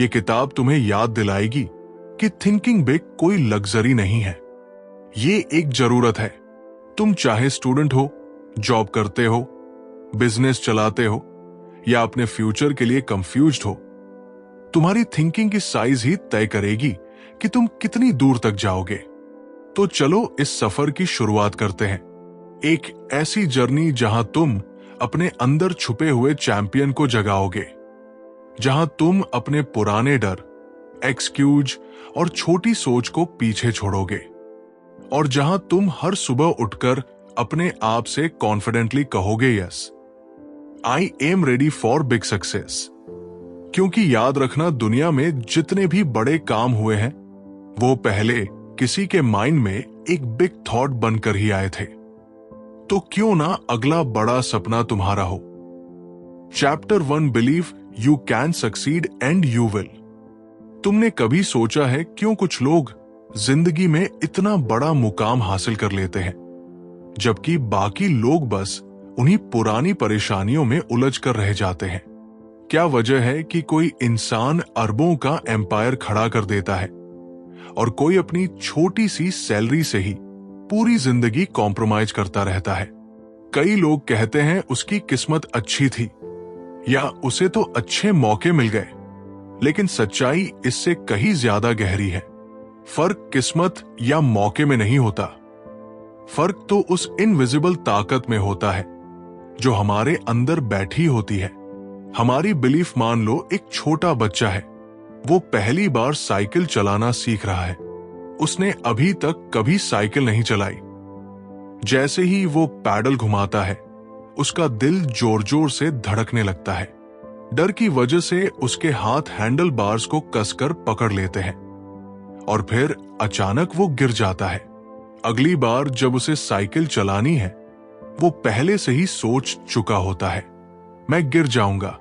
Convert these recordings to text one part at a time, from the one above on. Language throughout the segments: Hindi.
ये किताब तुम्हें याद दिलाएगी कि थिंकिंग बिग कोई लग्जरी नहीं है, ये एक जरूरत है। तुम चाहे स्टूडेंट हो, जॉब करते हो, बिजनेस चलाते हो या अपने फ्यूचर के लिए कंफ्यूज्ड हो, तुम्हारी थिंकिंग की साइज ही तय करेगी कि तुम कितनी दूर तक जाओगे। तो चलो इस सफर की शुरुआत करते हैं, एक ऐसी जर्नी जहां तुम अपने अंदर छुपे हुए चैंपियन को जगाओगे, जहां तुम अपने पुराने डर, एक्सक्यूज और छोटी सोच को पीछे छोड़ोगे, और जहां तुम हर सुबह उठकर अपने आप से कॉन्फिडेंटली कहोगे, yes, I am ready for big success. क्योंकि याद रखना, दुनिया में जितने भी बड़े काम हुए हैं वो पहले किसी के माइंड में एक बिग थॉट बनकर ही आए थे। तो क्यों ना अगला बड़ा सपना तुम्हारा हो। Chapter 1, believe you can succeed and you will. तुमने कभी सोचा है क्यों कुछ लोग जिंदगी में इतना बड़ा मुकाम हासिल कर लेते हैं, जबकि बाकी लोग बस उन्हीं पुरानी परेशानियों में उलझ कर रह जाते हैं? क्या वजह है कि कोई इंसान अरबों का एम्पायर खड़ा कर देता है और कोई अपनी छोटी सी सैलरी से ही पूरी जिंदगी कॉम्प्रोमाइज करता रहता है? कई लोग कहते हैं उसकी किस्मत अच्छी थी या उसे तो अच्छे मौके मिल गए, लेकिन सच्चाई इससे कहीं ज्यादा गहरी है। फर्क किस्मत या मौके में नहीं होता, फर्क तो उस इनविजिबल ताकत में होता है जो हमारे अंदर बैठी होती है। हमारी बिलीफ मान लो, एक छोटा बच्चा है, वो पहली बार साइकिल चलाना सीख रहा है। उसने अभी तक कभी साइकिल नहीं चलाई। जैसे ही वो पैडल घुमाता है, उसका दिल जोर जोर से धड़कने लगता है। डर की वजह से उसके हाथ हैंडल बार्स को कसकर पकड़ लेते हैं और फिर अचानक वो गिर जाता है। अगली बार जब उसे साइकिल चलानी है, वो पहले से ही सोच चुका होता है, मैं गिर जाऊंगा,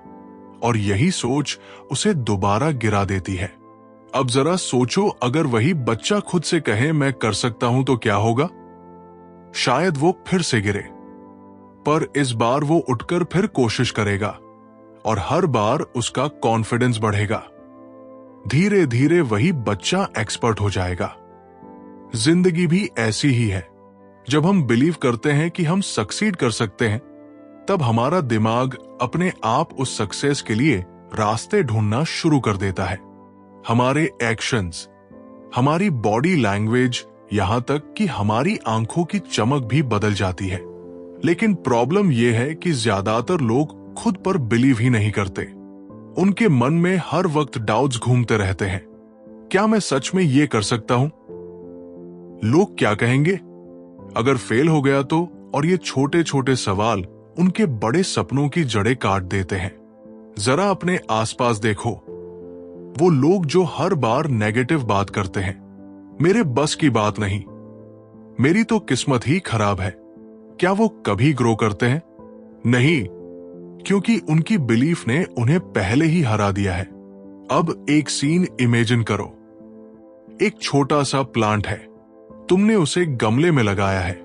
और यही सोच उसे दोबारा गिरा देती है। अब जरा सोचो, अगर वही बच्चा खुद से कहे मैं कर सकता हूं, तो क्या होगा? शायद वो फिर से गिरे, पर इस बार वो उठकर फिर कोशिश करेगा और हर बार उसका कॉन्फिडेंस बढ़ेगा। धीरे धीरे वही बच्चा एक्सपर्ट हो जाएगा। जिंदगी भी ऐसी ही है। जब हम बिलीव करते हैं कि हम सक्सीड कर सकते हैं, तब हमारा दिमाग अपने आप उस सक्सेस के लिए रास्ते ढूंढना शुरू कर देता है। हमारे एक्शंस, हमारी बॉडी लैंग्वेज, यहां तक कि हमारी आंखों की चमक भी बदल जाती है। लेकिन प्रॉब्लम यह है कि ज्यादातर लोग खुद पर बिलीव ही नहीं करते। उनके मन में हर वक्त डाउट्स घूमते रहते हैं। क्या मैं सच में ये कर सकता हूं? लोग क्या कहेंगे अगर फेल हो गया तो? और ये छोटे छोटे सवाल उनके बड़े सपनों की जड़ें काट देते हैं। जरा अपने आसपास देखो, वो लोग जो हर बार नेगेटिव बात करते हैं, मेरे बस की बात नहीं, मेरी तो किस्मत ही खराब है, क्या वो कभी ग्रो करते हैं? नहीं, क्योंकि उनकी बिलीफ ने उन्हें पहले ही हरा दिया है। अब एक सीन इमेजिन करो। एक छोटा सा प्लांट है, तुमने उसे गमले में लगाया है,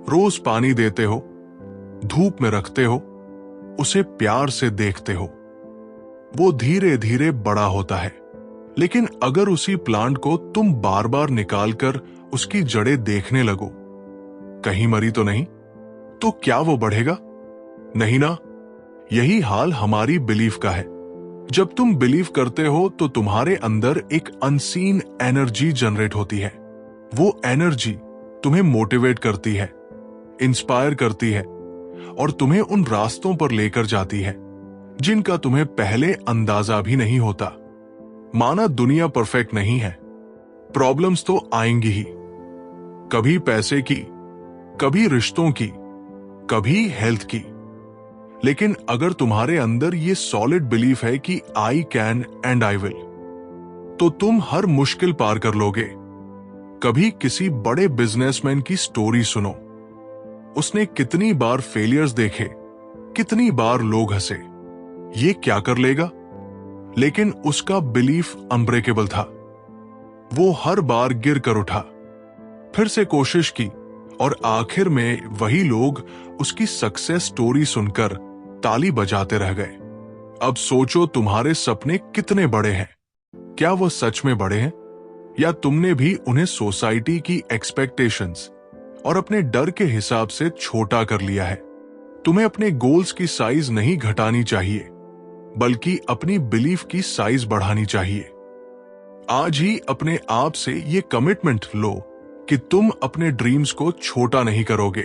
रोज पानी देते हो, धूप में रखते हो, उसे प्यार से देखते हो। वो धीरे धीरे बड़ा होता है। लेकिन अगर उसी प्लांट को तुम बार बार निकालकर उसकी जड़ें देखने लगो, कहीं मरी तो नहीं, तो क्या वो बढ़ेगा? नहीं ना। यही हाल हमारी बिलीफ का है। जब तुम बिलीव करते हो तो तुम्हारे अंदर एक अनसीन एनर्जी जनरेट होती है। वो एनर्जी तुम्हें मोटिवेट करती है, इंस्पायर करती है और तुम्हें उन रास्तों पर लेकर जाती है जिनका तुम्हें पहले अंदाजा भी नहीं होता। माना दुनिया परफेक्ट नहीं है, प्रॉब्लम्स तो आएंगी ही, कभी पैसे की, कभी रिश्तों की, कभी हेल्थ की। लेकिन अगर तुम्हारे अंदर ये सॉलिड बिलीफ है कि I can and I will, तो तुम हर मुश्किल पार कर लोगे। कभी किसी बड़े बिजनेसमैन की स्टोरी सुनो, उसने कितनी बार फेलियर्स देखे, कितनी बार लोग हंसे, ये क्या कर लेगा? लेकिन उसका बिलीफ अनब्रेकेबल था। वो हर बार गिर कर उठा, फिर से कोशिश की और आखिर में वही लोग उसकी सक्सेस स्टोरी सुनकर ताली बजाते रह गए। अब सोचो तुम्हारे सपने कितने बड़े हैं, क्या वो सच में बड़े हैं, या तुमने भी उन्हें सोसाइटी की एक्सपेक्टेशंस और अपने डर के हिसाब से छोटा कर लिया है? तुम्हें अपने गोल्स की साइज नहीं घटानी चाहिए, बल्कि अपनी बिलीफ की साइज बढ़ानी चाहिए। आज ही अपने आप से ये कमिटमेंट लो कि तुम अपने ड्रीम्स को छोटा नहीं करोगे।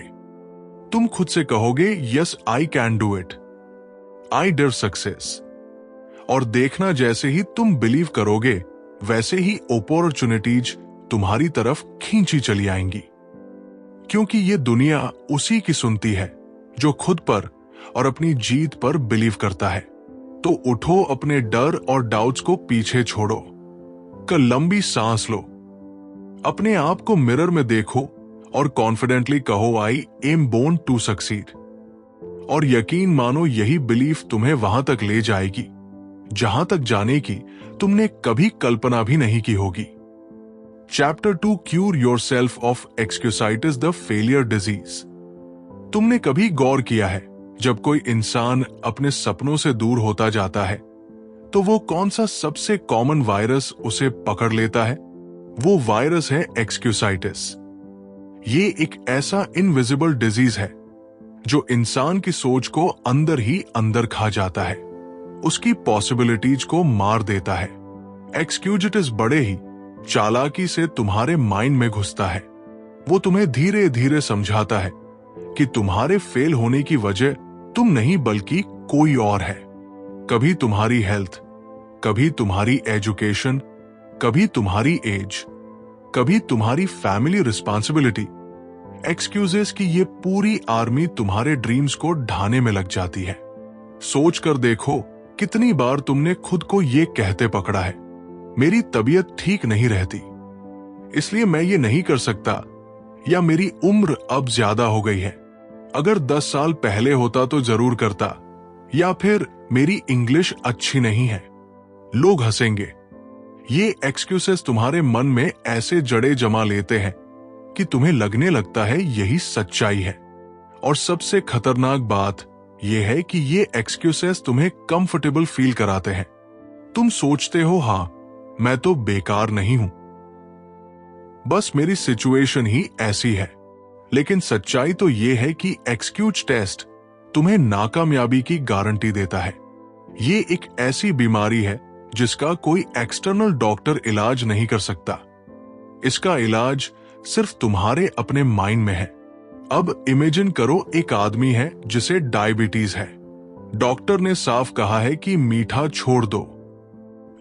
तुम खुद से कहोगे, yes I can do it, I dear success. और देखना, जैसे ही तुम बिलीव करोगे वैसे ही अपॉर्चुनिटीज तुम्हारी तरफ खींची चली आएंगी। क्योंकि ये दुनिया उसी की सुनती है जो खुद पर और अपनी जीत पर बिलीव करता है। तो उठो, अपने डर और डाउट्स को पीछे छोड़ो, लंबी सांस लो, अपने आप को मिरर में देखो और कॉन्फिडेंटली कहो, I am born to succeed. और यकीन मानो, यही बिलीफ तुम्हें वहां तक ले जाएगी जहां तक जाने की तुमने कभी कल्पना भी नहीं की होगी। Chapter 2, cure yourself of excusitis the failure disease. तुमने कभी गौर किया है, जब कोई इंसान अपने सपनों से दूर होता जाता है तो वो कौन सा सबसे कॉमन वायरस उसे पकड़ लेता है? वो वायरस है एक्सक्यूसाइटिस। ये एक ऐसा इनविजिबल डिजीज है जो इंसान की सोच को अंदर ही अंदर खा जाता है, उसकी पॉसिबिलिटीज को मार देता है। एक्सक्यूजिटिस बड़े ही चालाकी से तुम्हारे माइंड में घुसता है। वो तुम्हें धीरे धीरे समझाता है कि तुम्हारे फेल होने की वजह तुम नहीं बल्कि कोई और है। कभी तुम्हारी हेल्थ, कभी तुम्हारी एजुकेशन, कभी तुम्हारी एज, कभी तुम्हारी फैमिली रिस्पॉन्सिबिलिटी। एक्सक्यूजेस की ये पूरी आर्मी तुम्हारे ड्रीम्स को ढाने में लग जाती है। सोच कर देखो, कितनी बार तुमने खुद को ये कहते पकड़ा है, मेरी तबीयत ठीक नहीं रहती इसलिए मैं ये नहीं कर सकता, या मेरी उम्र अब ज्यादा हो गई है, अगर 10 साल पहले होता तो जरूर करता, या फिर मेरी इंग्लिश अच्छी नहीं है, लोग हंसेंगे। ये एक्सक्यूजेस तुम्हारे मन में ऐसे जड़े जमा लेते हैं कि तुम्हें लगने लगता है यही सच्चाई है। और सबसे खतरनाक बात यह है कि ये एक्सक्यूजेस तुम्हें कंफर्टेबल फील कराते हैं। तुम सोचते हो, हाँ मैं तो बेकार नहीं हूं, बस मेरी सिचुएशन ही ऐसी है। लेकिन सच्चाई तो यह है कि एक्सक्यूज टेस्ट तुम्हें नाकामयाबी की गारंटी देता है। ये एक ऐसी बीमारी है जिसका कोई एक्सटर्नल डॉक्टर इलाज नहीं कर सकता। इसका इलाज सिर्फ तुम्हारे अपने माइंड में है। अब इमेजिन करो, एक आदमी है जिसे डायबिटीज है। डॉक्टर ने साफ कहा है कि मीठा छोड़ दो,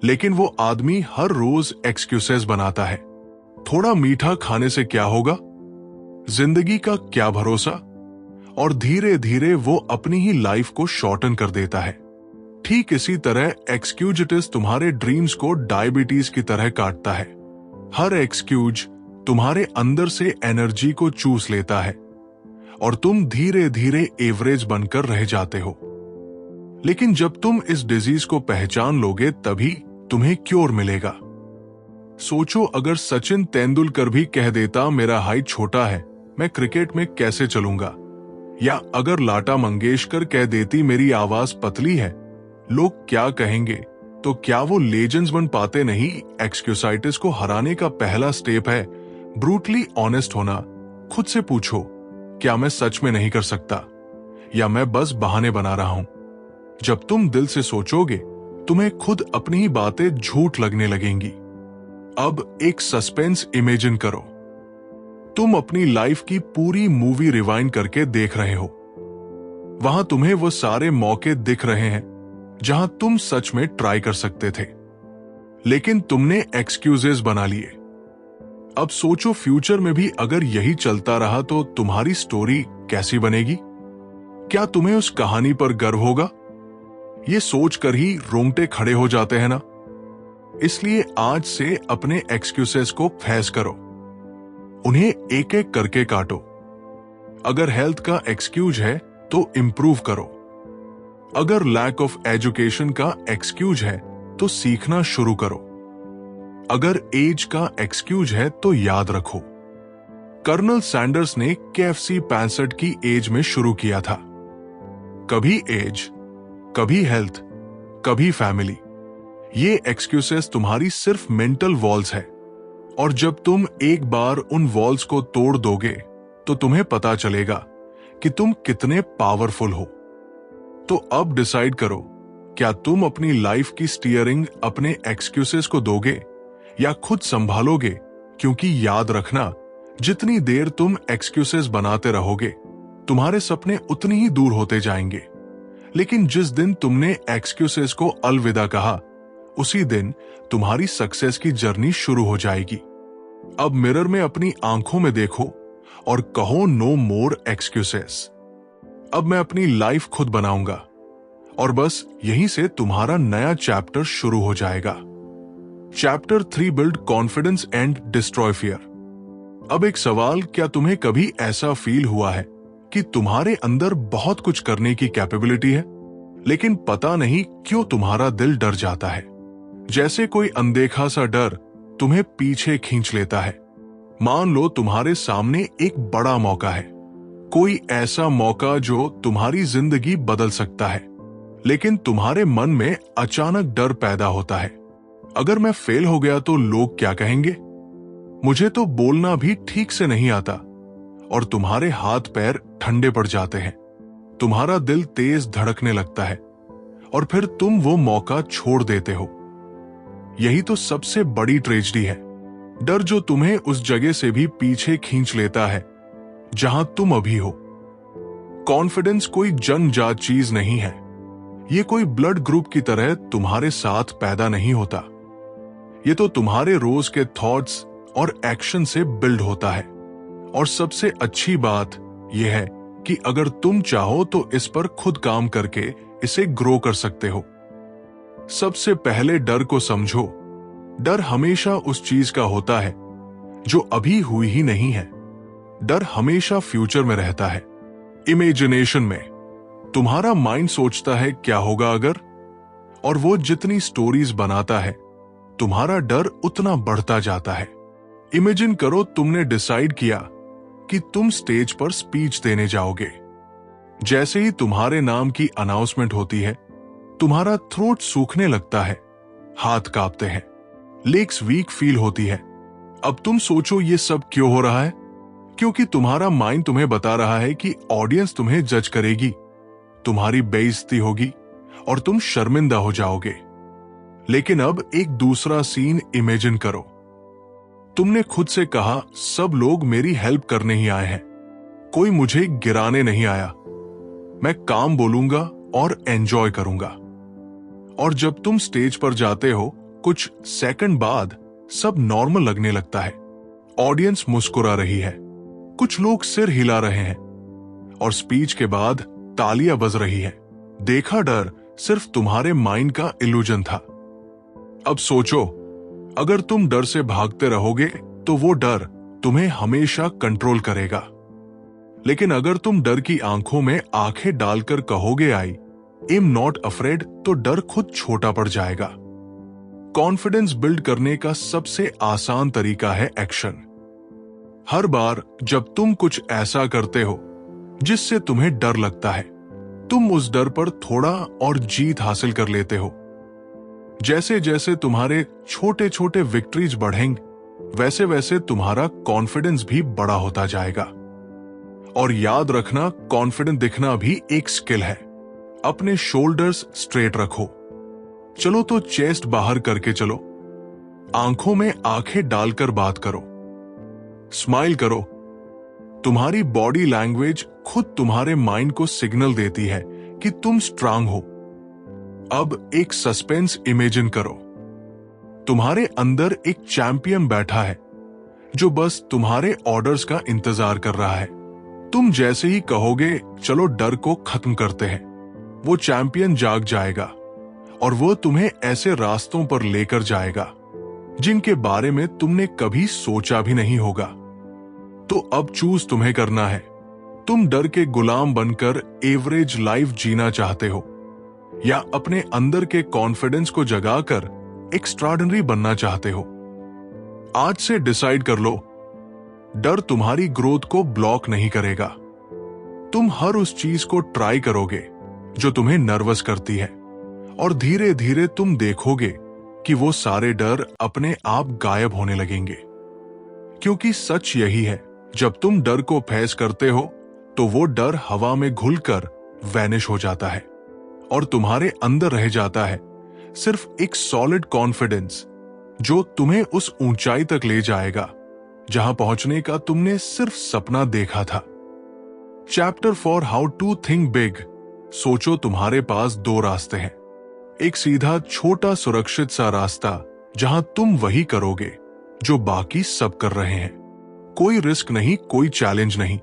लेकिन वो आदमी हर रोज एक्सक्यूजेस बनाता है। थोड़ा मीठा खाने से क्या होगा, जिंदगी का क्या भरोसा। और धीरे धीरे वो अपनी ही लाइफ को शॉर्टन कर देता है। ठीक इसी तरह एक्सक्यूजिटिस तुम्हारे ड्रीम्स को डायबिटीज की तरह काटता है। हर एक्सक्यूज तुम्हारे अंदर से एनर्जी को चूस लेता है और तुम धीरे धीरे एवरेज बनकर रह जाते हो। लेकिन जब तुम इस डिजीज को पहचान लोगे तभी तुम्हें क्योर मिलेगा। सोचो, अगर सचिन तेंदुलकर भी कह देता मेरा हाइट छोटा है, मैं क्रिकेट में कैसे चलूंगा, या अगर लता मंगेशकर कह देती मेरी आवाज पतली है, लोग क्या कहेंगे, तो क्या वो लेजेंड्स बन पाते नहीं। एक्सक्यूसाइटिस को हराने का पहला स्टेप है ब्रूटली ऑनेस्ट होना। खुद से पूछो, क्या मैं सच में नहीं कर सकता, या मैं बस बहाने बना रहा हूं। जब तुम दिल से सोचोगे, तुम्हें खुद अपनी ही बातें झूठ लगने लगेंगी। अब एक सस्पेंस इमेजिन करो। तुम अपनी लाइफ की पूरी मूवी रिवाइंड करके देख रहे हो। वहां तुम्हें वो सारे मौके दिख रहे हैं जहां तुम सच में ट्राई कर सकते थे, लेकिन तुमने एक्सक्यूजेस बना लिए। अब सोचो, फ्यूचर में भी अगर यही चलता रहा तो तुम्हारी स्टोरी कैसी बनेगी। क्या तुम्हें उस कहानी पर गर्व होगा? ये सोचकर ही रोंगटे खड़े हो जाते हैं ना। इसलिए आज से अपने एक्सक्यूजेस को फेस करो, उन्हें एक एक करके काटो। अगर हेल्थ का एक्सक्यूज है तो इंप्रूव करो। अगर लैक ऑफ एजुकेशन का एक्सक्यूज है तो सीखना शुरू करो। अगर एज का एक्सक्यूज है तो याद रखो, कर्नल सैंडर्स ने KFC 65 की एज में शुरू किया था। कभी एज, कभी हेल्थ, कभी फैमिली, ये एक्सक्यूजेस तुम्हारी सिर्फ मेंटल वॉल्स है, और जब तुम एक बार उन वॉल्स को तोड़ दोगे तो तुम्हें पता चलेगा कि तुम कितने पावरफुल हो। तो अब डिसाइड करो, क्या तुम अपनी लाइफ की स्टीयरिंग अपने एक्सक्यूजेस को दोगे या खुद संभालोगे? क्योंकि याद रखना, जितनी देर तुम एक्सक्यूजेस बनाते रहोगे, तुम्हारे सपने उतनी ही दूर होते जाएंगे। लेकिन जिस दिन तुमने एक्सक्यूजेस को अलविदा कहा, उसी दिन तुम्हारी सक्सेस की जर्नी शुरू हो जाएगी। अब मिरर में अपनी आंखों में देखो और कहो, नो मोर एक्सक्यूजेस। अब मैं अपनी लाइफ खुद बनाऊंगा, और बस यहीं से तुम्हारा नया चैप्टर शुरू हो जाएगा। Chapter 3, build confidence and destroy fear. अब एक सवाल, क्या तुम्हें कभी ऐसा फील हुआ है कि तुम्हारे अंदर बहुत कुछ करने की कैपेबिलिटी है, लेकिन पता नहीं क्यों तुम्हारा दिल डर जाता है? जैसे कोई अनदेखा सा डर तुम्हें पीछे खींच लेता है। मान लो तुम्हारे सामने एक बड़ा मौका है, कोई ऐसा मौका जो तुम्हारी जिंदगी बदल सकता है, लेकिन तुम्हारे मन में अचानक डर पैदा होता है। अगर मैं फेल हो गया तो लोग क्या कहेंगे? मुझे तो बोलना भी ठीक से नहीं आता। और तुम्हारे हाथ पैर ठंडे पड़ जाते हैं, तुम्हारा दिल तेज धड़कने लगता है, और फिर तुम वो मौका छोड़ देते हो। यही तो सबसे बड़ी ट्रेजेडी है, डर जो तुम्हें उस जगह से भी पीछे खींच लेता है जहां तुम अभी हो। कॉन्फिडेंस कोई जन्मजात चीज नहीं है, ये कोई ब्लड ग्रुप की तरह तुम्हारे साथ पैदा नहीं होता। ये तो तुम्हारे रोज के थॉट्स और एक्शन से बिल्ड होता है। और सबसे अच्छी बात यह है कि अगर तुम चाहो तो इस पर खुद काम करके इसे ग्रो कर सकते हो। सबसे पहले डर को समझो। डर हमेशा उस चीज का होता है जो अभी हुई ही नहीं है। डर हमेशा फ्यूचर में रहता है, इमेजिनेशन में। तुम्हारा माइंड सोचता है क्या होगा अगर, और वो जितनी स्टोरीज बनाता है, तुम्हारा डर उतना बढ़ता जाता है। इमेजिन करो, तुमने डिसाइड किया कि तुम स्टेज पर स्पीच देने जाओगे। जैसे ही तुम्हारे नाम की अनाउंसमेंट होती है, तुम्हारा थ्रोट सूखने लगता है, हाथ कांपते हैं, लेग्स वीक फील होती है। अब तुम सोचो ये सब क्यों हो रहा है? क्योंकि तुम्हारा माइंड तुम्हें बता रहा है कि ऑडियंस तुम्हें जज करेगी, तुम्हारी बेइज्जती होगी और तुम शर्मिंदा हो जाओगे। लेकिन अब एक दूसरा सीन इमेजिन करो। तुमने खुद से कहा, सब लोग मेरी हेल्प करने ही आए हैं, कोई मुझे गिराने नहीं आया। मैं काम बोलूंगा और एंजॉय करूंगा। और जब तुम स्टेज पर जाते हो, कुछ सेकंड बाद सब नॉर्मल लगने लगता है। ऑडियंस मुस्कुरा रही है, कुछ लोग सिर हिला रहे हैं, और स्पीच के बाद तालियां बज रही है। देखा, डर सिर्फ तुम्हारे माइंड का इल्यूजन था। अब सोचो, अगर तुम डर से भागते रहोगे तो वो डर तुम्हें हमेशा कंट्रोल करेगा। लेकिन अगर तुम डर की आंखों में आंखें डालकर कहोगे, आई एम नॉट अफ्रेड, तो डर खुद छोटा पड़ जाएगा। कॉन्फिडेंस बिल्ड करने का सबसे आसान तरीका है एक्शन। हर बार जब तुम कुछ ऐसा करते हो जिससे तुम्हें डर लगता है, तुम उस डर पर थोड़ा और जीत हासिल कर लेते हो। जैसे जैसे तुम्हारे छोटे छोटे विक्ट्रीज बढ़ेंगे, वैसे वैसे तुम्हारा कॉन्फिडेंस भी बड़ा होता जाएगा। और याद रखना, कॉन्फिडेंट दिखना भी एक स्किल है। अपने शोल्डर्स स्ट्रेट रखो। चलो तो चेस्ट बाहर करके चलो। आंखों में आंखें डालकर बात करो। स्माइल करो। तुम्हारी बॉडी लैंग्वेज खुद तुम्हारे माइंड को सिग्नल देती है कि तुम स्ट्रांग हो। अब एक सस्पेंस इमेजिन करो। तुम्हारे अंदर एक चैंपियन बैठा है जो बस तुम्हारे ऑर्डर्स का इंतजार कर रहा है। तुम जैसे ही कहोगे, चलो डर को खत्म करते हैं, वो चैंपियन जाग जाएगा और वो तुम्हें ऐसे रास्तों पर लेकर जाएगा जिनके बारे में तुमने कभी सोचा भी नहीं होगा। तो अब चूज तुम्हें करना है। तुम डर के गुलाम बनकर एवरेज लाइफ जीना चाहते हो, या अपने अंदर के कॉन्फिडेंस को जगाकर एक्स्ट्राऑर्डिनरी बनना चाहते हो? आज से डिसाइड कर लो, डर तुम्हारी ग्रोथ को ब्लॉक नहीं करेगा। तुम हर उस चीज को ट्राई करोगे जो तुम्हें नर्वस करती है, और धीरे धीरे तुम देखोगे कि वो सारे डर अपने आप गायब होने लगेंगे। क्योंकि सच यही है, जब तुम डर को फेस करते हो तो वो डर हवा में घुलकर वैनिश हो जाता है और तुम्हारे अंदर रह जाता है सिर्फ एक सॉलिड कॉन्फिडेंस जो तुम्हें उस ऊंचाई तक ले जाएगा जहां पहुंचने का तुमने सिर्फ सपना देखा था। Chapter four how to think big. सोचो, तुम्हारे पास दो रास्ते हैं। एक सीधा छोटा सुरक्षित सा रास्ता जहां तुम वही करोगे जो बाकी सब कर रहे हैं, कोई रिस्क नहीं, कोई चैलेंज नहीं।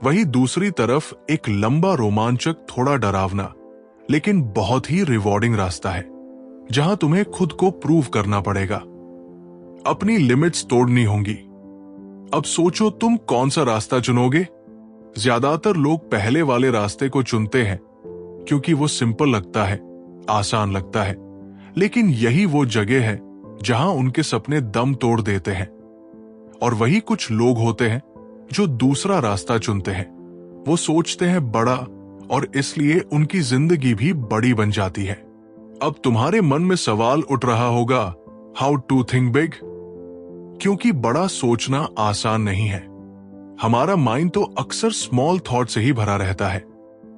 वही दूसरी तरफ एक लंबा, रोमांचक, थोड़ा डरावना लेकिन बहुत ही रिवॉर्डिंग रास्ता है जहां तुम्हें खुद को प्रूव करना पड़ेगा, अपनी लिमिट्स तोड़नी होंगी। अब सोचो, तुम कौन सा रास्ता चुनोगे? ज्यादातर लोग पहले वाले रास्ते को चुनते हैं क्योंकि वो सिंपल लगता है, आसान लगता है, लेकिन यही वो जगह है जहां उनके सपने दम तोड़ देते हैं। और वही कुछ लोग होते हैं जो दूसरा रास्ता चुनते हैं। वो सोचते हैं बड़ा और इसलिए उनकी जिंदगी भी बड़ी बन जाती है। अब तुम्हारे मन में सवाल उठ रहा होगा, हाउ टू थिंक बिग? क्योंकि बड़ा सोचना आसान नहीं है। हमारा माइंड तो अक्सर स्मॉल थॉट से ही भरा रहता है।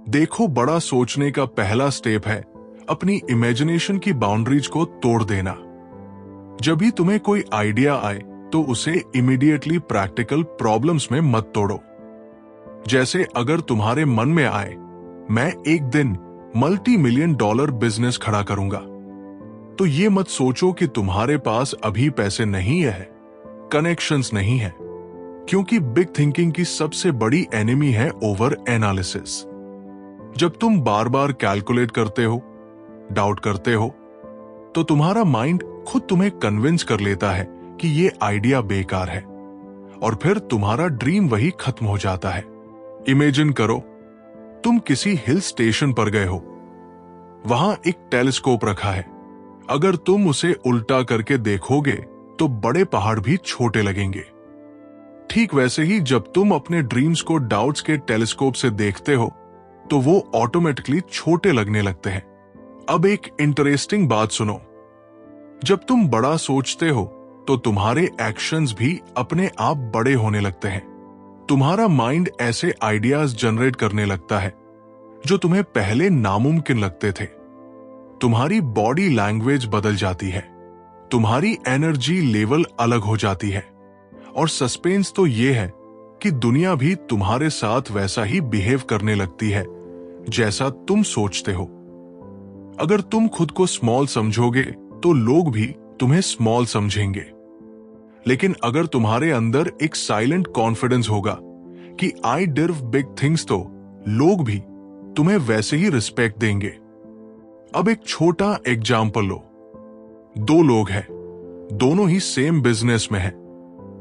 देखो, बड़ा सोचने का पहला स्टेप है अपनी इमेजिनेशन की बाउंड्रीज को तोड़ देना। जब भी तुम्हें कोई आइडिया आए तो उसे इमीडिएटली प्रैक्टिकल प्रॉब्लम्स में मत तोड़ो। जैसे अगर तुम्हारे मन में आए, मैं एक दिन $multi-million बिजनेस खड़ा करूंगा, तो ये मत सोचो कि तुम्हारे पास अभी पैसे नहीं है, कनेक्शंस नहीं है, क्योंकि बिग थिंकिंग की सबसे बड़ी एनिमी है ओवर एनालिसिस। जब तुम बार बार कैलकुलेट करते हो, डाउट करते हो, तो तुम्हारा माइंड खुद तुम्हें कन्विंस कर लेता है कि ये आइडिया बेकार है और फिर तुम्हारा ड्रीम वही खत्म हो जाता है। इमेजिन करो, तुम किसी हिल स्टेशन पर गए हो, वहां एक टेलीस्कोप रखा है। अगर तुम उसे उल्टा करके देखोगे तो बड़े पहाड़ भी छोटे लगेंगे। ठीक वैसे ही जब तुम अपने ड्रीम्स को डाउट्स के टेलीस्कोप से देखते हो तो वो ऑटोमेटिकली छोटे लगने लगते हैं। अब एक इंटरेस्टिंग बात सुनो, जब तुम बड़ा सोचते हो तो तुम्हारे एक्शंस भी अपने आप बड़े होने लगते हैं। तुम्हारा माइंड ऐसे आइडियाज जनरेट करने लगता है जो तुम्हें पहले नामुमकिन लगते थे। तुम्हारी बॉडी लैंग्वेज बदल जाती है, तुम्हारी एनर्जी लेवल अलग हो जाती है और सस्पेंस तो ये है कि दुनिया भी तुम्हारे साथ वैसा ही बिहेव करने लगती है जैसा तुम सोचते हो। अगर तुम खुद को स्मॉल समझोगे तो लोग भी तुम्हें स्मॉल समझेंगे, लेकिन अगर तुम्हारे अंदर एक साइलेंट कॉन्फिडेंस होगा कि आई डिजर्व बिग थिंग्स, तो लोग भी तुम्हें वैसे ही रिस्पेक्ट देंगे। अब एक छोटा एग्जाम्पल लो। दो लोग हैं, दोनों ही सेम बिजनेस में हैं।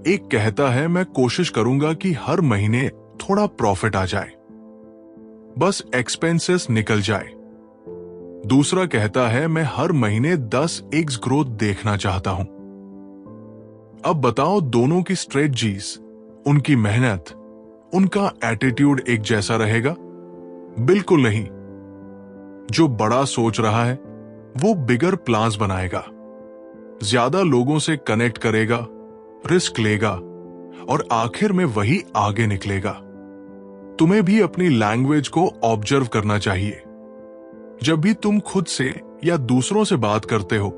एक कहता है मैं कोशिश करूंगा कि हर महीने थोड़ा प्रॉफिट आ जाए, बस एक्सपेंसेस निकल जाए। दूसरा कहता है मैं हर महीने 10x ग्रोथ देखना चाहता हूं। अब बताओ, दोनों की स्ट्रेटजीज, उनकी मेहनत, उनका एटीट्यूड एक जैसा रहेगा? बिल्कुल नहीं। जो बड़ा सोच रहा है वो बिगर प्लान्स बनाएगा, ज्यादा लोगों से कनेक्ट करेगा, रिस्क लेगा और आखिर में वही आगे निकलेगा। तुम्हें भी अपनी लैंग्वेज को ऑब्जर्व करना चाहिए। जब भी तुम खुद से या दूसरों से बात करते हो,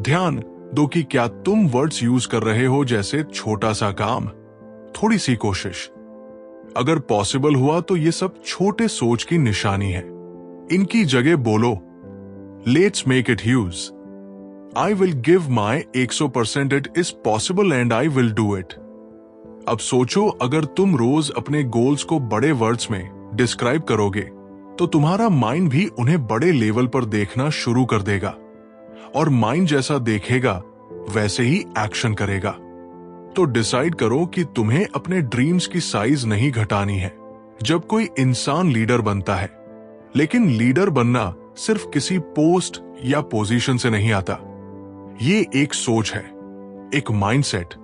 ध्यान दो कि क्या तुम वर्ड्स यूज कर रहे हो जैसे छोटा सा काम, थोड़ी सी कोशिश। अगर पॉसिबल हुआ तो ये सब छोटे सोच की निशानी है। इनकी जगह बोलो, let's make it huge. I will give my 100%, it is possible and I will do it। अब सोचो, अगर तुम रोज अपने गोल्स को बड़े वर्ड्स में डिस्क्राइब करोगे तो तुम्हारा माइंड भी उन्हें बड़े लेवल पर देखना शुरू कर देगा और माइंड जैसा देखेगा वैसे ही एक्शन करेगा। तो डिसाइड करो कि तुम्हें अपने ड्रीम्स की साइज नहीं घटानी है। जब कोई इंसान लीडर बनता है, लेकिन लीडर बनना सिर्फ किसी पोस्ट या पोजीशन से नहीं आता। ये एक सोच है, एक माइंडसेट,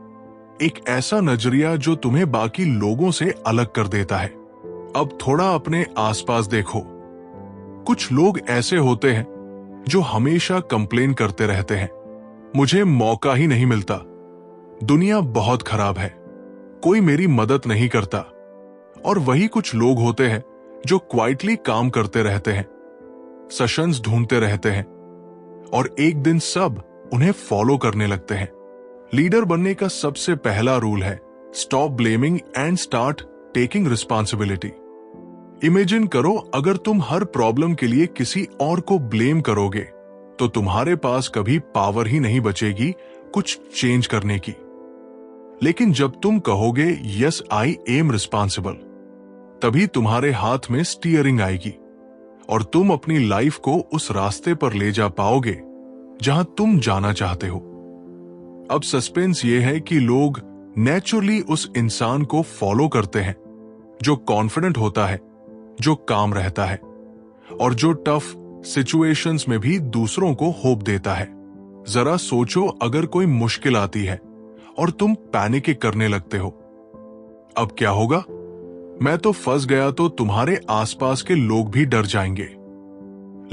एक ऐसा नजरिया जो तुम्हें बाकी लोगों से अलग कर देता है। अब थोड़ा अपने आसपास देखो। कुछ लोग ऐसे होते हैं जो हमेशा कंप्लेन करते रहते हैं, मुझे मौका ही नहीं मिलता, दुनिया बहुत खराब है, कोई मेरी मदद नहीं करता। और वही कुछ लोग होते हैं जो क्वाइटली काम करते रहते हैं, सेशंस ढूंढते रहते हैं, और एक दिन सब उन्हें फॉलो करने लगते हैं। लीडर बनने का सबसे पहला रूल है stop blaming and start taking responsibility. Imagine करो, अगर तुम हर प्रॉब्लम के लिए किसी और को ब्लेम करोगे तो तुम्हारे पास कभी पावर ही नहीं बचेगी कुछ चेंज करने की। लेकिन जब तुम कहोगे यस आई एम रिस्पॉन्सिबल, तभी तुम्हारे हाथ में स्टीयरिंग आएगी और तुम अपनी लाइफ को उस रास्ते पर ले जा पाओगे जहां तुम जाना चाहते हो। अब सस्पेंस ये है कि लोग नेचुरली उस इंसान को फॉलो करते हैं जो कॉन्फिडेंट होता है, जो काम रहता है और जो टफ सिचुएशंस में भी दूसरों को होप देता है। जरा सोचो, अगर कोई मुश्किल आती है और तुम पैनिक करने लगते हो, अब क्या होगा? मैं तो फंस गया, तो तुम्हारे आसपास के लोग भी डर जाएंगे।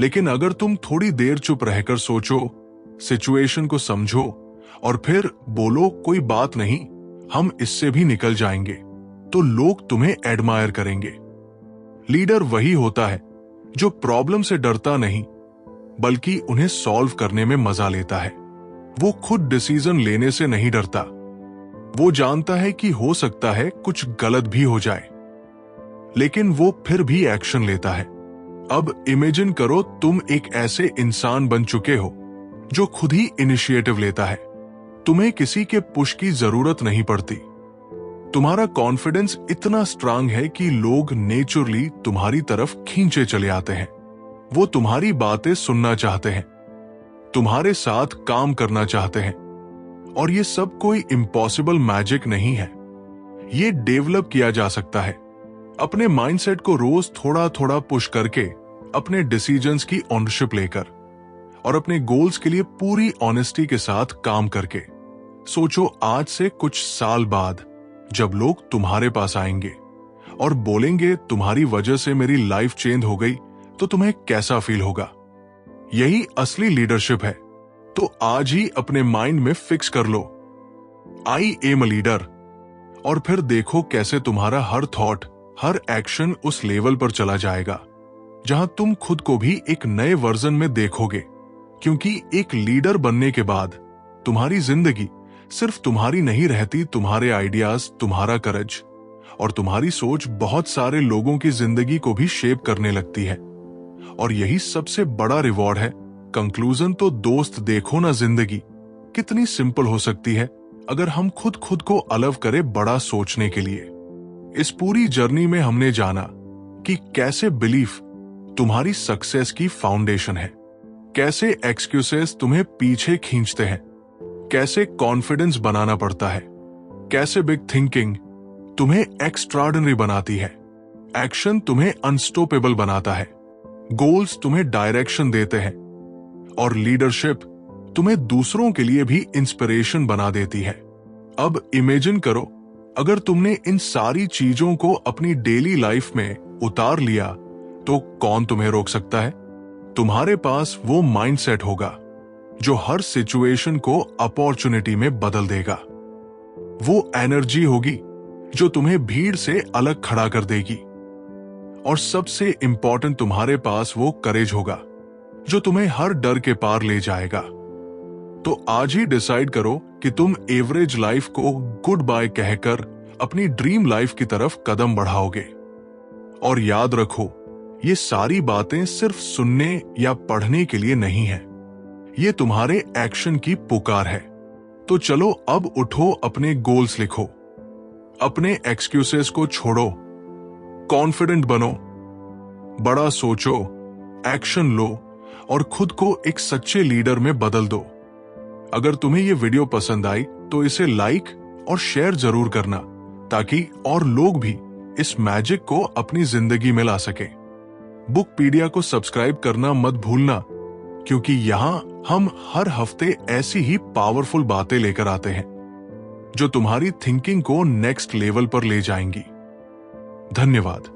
लेकिन अगर तुम थोड़ी देर चुप रहकर सोचो, सिचुएशन को समझो और फिर बोलो कोई बात नहीं, हम इससे भी निकल जाएंगे, तो लोग तुम्हें एडमायर करेंगे। लीडर वही होता है जो प्रॉब्लम से डरता नहीं, बल्कि उन्हें सॉल्व करने में मजा लेता है। वो खुद डिसीजन लेने से नहीं डरता, वो जानता है कि हो सकता है कुछ गलत भी हो जाए, लेकिन वो फिर भी एक्शन लेता है। अब इमेजिन करो, तुम एक ऐसे इंसान बन चुके हो जो खुद ही इनिशिएटिव लेता है। तुम्हें किसी के पुश की जरूरत नहीं पड़ती। तुम्हारा कॉन्फिडेंस इतना स्ट्रांग है कि लोग नेचुरली तुम्हारी तरफ खींचे चले आते हैं। वो तुम्हारी बातें सुनना चाहते हैं, तुम्हारे साथ काम करना चाहते हैं। और ये सब कोई इम्पॉसिबल मैजिक नहीं है, ये डेवलप किया जा सकता है। अपने माइंडसेट को रोज थोड़ा थोड़ा पुश करके, अपने डिसीजंस की ओनरशिप लेकर और अपने गोल्स के लिए पूरी ऑनेस्टी के साथ काम करके। सोचो, आज से कुछ साल बाद जब लोग तुम्हारे पास आएंगे और बोलेंगे तुम्हारी वजह से मेरी लाइफ चेंज हो गई, तो तुम्हें कैसा फील होगा? यही असली लीडरशिप है। तो आज ही अपने माइंड में फिक्स कर लो, आई एम अ लीडर, और फिर देखो कैसे तुम्हारा हर थॉट, हर एक्शन उस लेवल पर चला जाएगा जहां तुम खुद को भी एक नए वर्जन में देखोगे। क्योंकि एक लीडर बनने के बाद तुम्हारी जिंदगी सिर्फ तुम्हारी नहीं रहती, तुम्हारे आइडियाज, तुम्हारा करज और तुम्हारी सोच बहुत सारे लोगों की जिंदगी को भी शेप करने लगती है। और यही सबसे बड़ा रिवॉर्ड है। कंक्लूजन तो दोस्त देखो ना, जिंदगी कितनी सिंपल हो सकती है अगर हम खुद को अलव करें बड़ा सोचने के लिए। इस पूरी जर्नी में हमने जाना कि कैसे बिलीफ तुम्हारी सक्सेस की फाउंडेशन है, कैसे एक्सक्यूजेस तुम्हें पीछे खींचते हैं, कैसे कॉन्फिडेंस बनाना पड़ता है, कैसे बिग थिंकिंग तुम्हें एक्स्ट्राऑर्डिनरी बनाती है, एक्शन तुम्हें अनस्टॉपेबल बनाता है, गोल्स तुम्हें डायरेक्शन देते हैं और लीडरशिप तुम्हें दूसरों के लिए भी इंस्पिरेशन बना देती है। अब इमेजिन करो, अगर तुमने इन सारी चीजों को अपनी डेली लाइफ में उतार लिया तो कौन तुम्हें रोक सकता है? तुम्हारे पास वो माइंडसेट होगा जो हर सिचुएशन को अपॉर्चुनिटी में बदल देगा। वो एनर्जी होगी जो तुम्हें भीड़ से अलग खड़ा कर देगी। और सबसे इंपॉर्टेंट, तुम्हारे पास वो करेज होगा जो तुम्हें हर डर के पार ले जाएगा। तो आज ही डिसाइड करो कि तुम एवरेज लाइफ को गुड बाय कहकर अपनी ड्रीम लाइफ की तरफ कदम बढ़ाओगे। और याद रखो, ये सारी बातें सिर्फ सुनने या पढ़ने के लिए नहीं है, ये तुम्हारे एक्शन की पुकार है। तो चलो अब उठो, अपने गोल्स लिखो, अपने एक्सक्यूजेस को छोड़ो, कॉन्फिडेंट बनो, बड़ा सोचो, एक्शन लो और खुद को एक सच्चे लीडर में बदल दो। अगर तुम्हें ये वीडियो पसंद आई तो इसे लाइक और शेयर जरूर करना, ताकि और लोग भी इस मैजिक को अपनी जिंदगी में ला सके। बुकपीडिया को सब्सक्राइब करना मत भूलना, क्योंकि यहां हम हर हफ्ते ऐसी ही पावरफुल बातें लेकर आते हैं जो तुम्हारी थिंकिंग को नेक्स्ट लेवल पर ले जाएंगी। धन्यवाद।